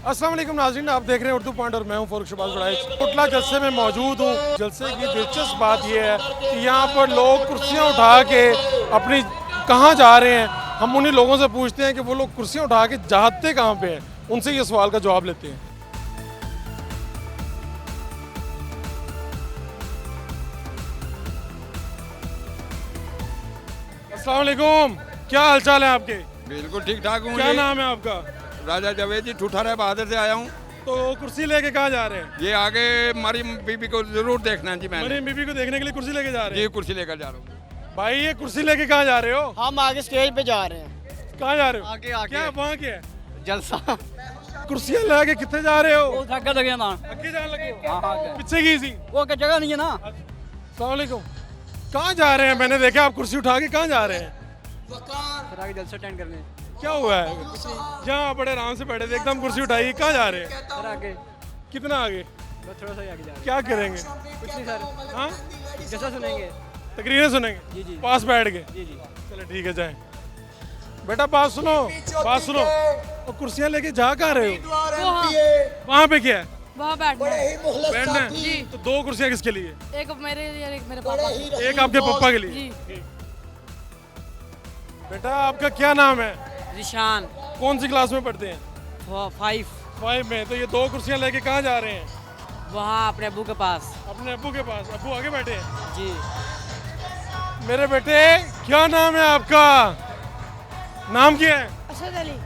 अस्सलाम वालेकुम नाज़रीन, आप देख रहे हैं उर्दू पॉइंट और मैं हूं फ़ारूक शहबाज बड़ाइच। कोटला जलसे में मौजूद हूं। जलसे की दिलचस्प बात यह है कि यहाँ पर लोग कुर्सियाँ उठा के अपनी कहाँ जा रहे हैं। हम उन्हीं लोगों से पूछते हैं कि वो लोग कुर्सियाँ उठा के जाते कहाँ पे हैं, उनसे ये सवाल का जवाब लेते हैं। अस्सलाम वालेकुम, क्या हालचाल है आपके? बिल्कुल ठीक ठाक हूँ। क्या नाम है आपका? राजा जावेद जी ठुठारा बहादुर से आया हूँ। तो कुर्सी लेके कहाँ जा रहे हैं? ये आगे मरीम बीबी को जरूर देखना है जी। मैंने मरीम बीबी को देखने के लिए कुर्सी लेके जा रहे जी हैं? कुर्सी लेकर जा रहा हूँ। भाई ये कुर्सी लेके कहाँ जा रहे हो? हम आगे स्टेज पे जा रहे हैं। कहाँ जा रहे हो? आगे आगे क्या वहाँ क्या है? जलसा कुर्सियाँ लेके कितने जा रहे हो? वो थक लगे ना। आगे जाने लगे हो? हाँ, पीछे की सी। वो क्या जगह नहीं है ना। अस्सलाम वालेकुम, कहाँ जा रहे हैं? मैंने देखा आप कुर्सी उठा के कहाँ जा रहे हैं? फिर आगे जलसा अटेंड करने। क्या हुआ है? यहाँ बड़े आराम से बैठे थे, एकदम कुर्सी उठाई, कहाँ जा रहे हैं? फिर आगे कितना आगे? बस थोड़ा सा ही आगे जा रहे क्या करेंगे? हैं। कुछ नहीं सर, हाँ, जलसा सुनेंगे। तकरीरें सुनेंगे? जी जी पास बैठ गए? जी जी। चलो ठीक है, जाए। बेटा बात सुनो, बात सुनो। और कुर्सियाँ लेके जा कहाँ रहे हो? वहाँ पे क्या है? वहाँ बैठना है। बैठना है? तो दो कुर्सियाँ किसके लिए? एक मेरे लिए, एक मेरे पापा की। एक आपके पापा के लिए। जी। बेटा आपका क्या नाम है? रिशान कौन सी क्लास में पढ़ते हैं? 5 5 में। तो ये दो कुर्सियाँ लेके कहाँ जा रहे हैं? वहाँ अपने अब्बू के पास। अपने अब्बू के पास। अब्बू आगे बैठे हैं। जी। मेरे बेटे क्या नाम है आपका? नाम क्या है? असद अली।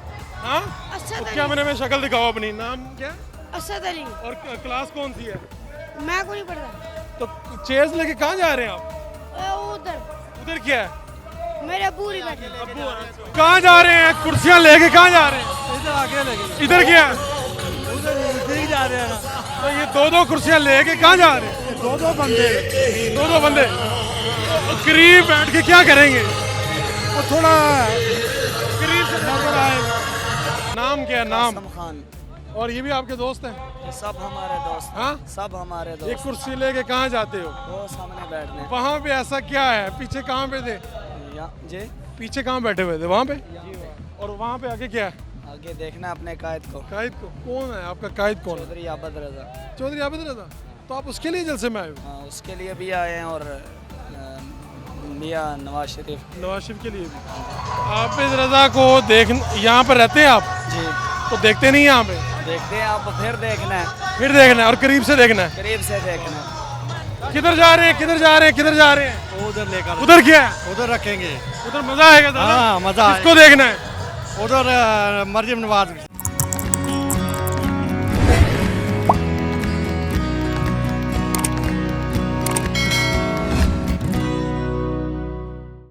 हाँ? असद तो क्या मैंने में शक्ल दिखाओ अपनी। नाम क्या? असद अली। और क्लास कौन सी है? मैं को नहीं पढ़ता। तो चेयर्स लेके कहाँ जा रहे हैं आप? उधर उधर क्या है? मेरे अब्बू नहीं बैठे। अब्बू कहाँ जा रहे हैं? कुर्सियाँ लेके कहाँ जा रहे हैं? इधर आगे लगे। इधर क्या है? उधर जा रहे हैं ना। तो ये दो खुर्सियाँ लेके कहाँ जा रहे हैं? दो बंदे तो करीब बैठ के क्या करेंगे? वो थोड़ा करीब से नजर आएगा। नाम क्या है? नाम? खान। और ये भी आपके दोस्त हैं? सब हमारे दोस्त। हाँ? सब हमारे एक दोस्त। कुर्सी लेके कहाँ जाते हो? वो सामने बैठने। वहाँ पे ऐसा क्या है? पीछे कहाँ पे थे? जी पीछे कहाँ बैठे हुए थे? वहाँ पे? और वहाँ पे आगे क्या है? आगे देखना अपने कायद को। कायद को? कौन है आपका कायद? कौन है? चौधरी आबद रजा। चौधरी आबिद रजा। तो आप उसके लिए जलसे में आए हो? हाँ, उसके लिए भी आए हैं और मियाँ नवाज शरीफ। नवाज शरीफ के लिए भी। आबिद रजा को देख, यहाँ पर रहते हैं आप जी तो देखते नहीं हैं यहाँ पे? देखते हैं आप, फिर देखना है। फिर देखना है और करीब से देखना है। करीब से देखना है। किधर जा रहे हैं? किधर जा रहे हैं? किधर जा रहे हैं? उधर लेकर उधर क्या है? उधर रखेंगे। उधर मजा आएगा ज़्यादा? हाँ, मजा किसको देखना है? उधर मरियम नवाज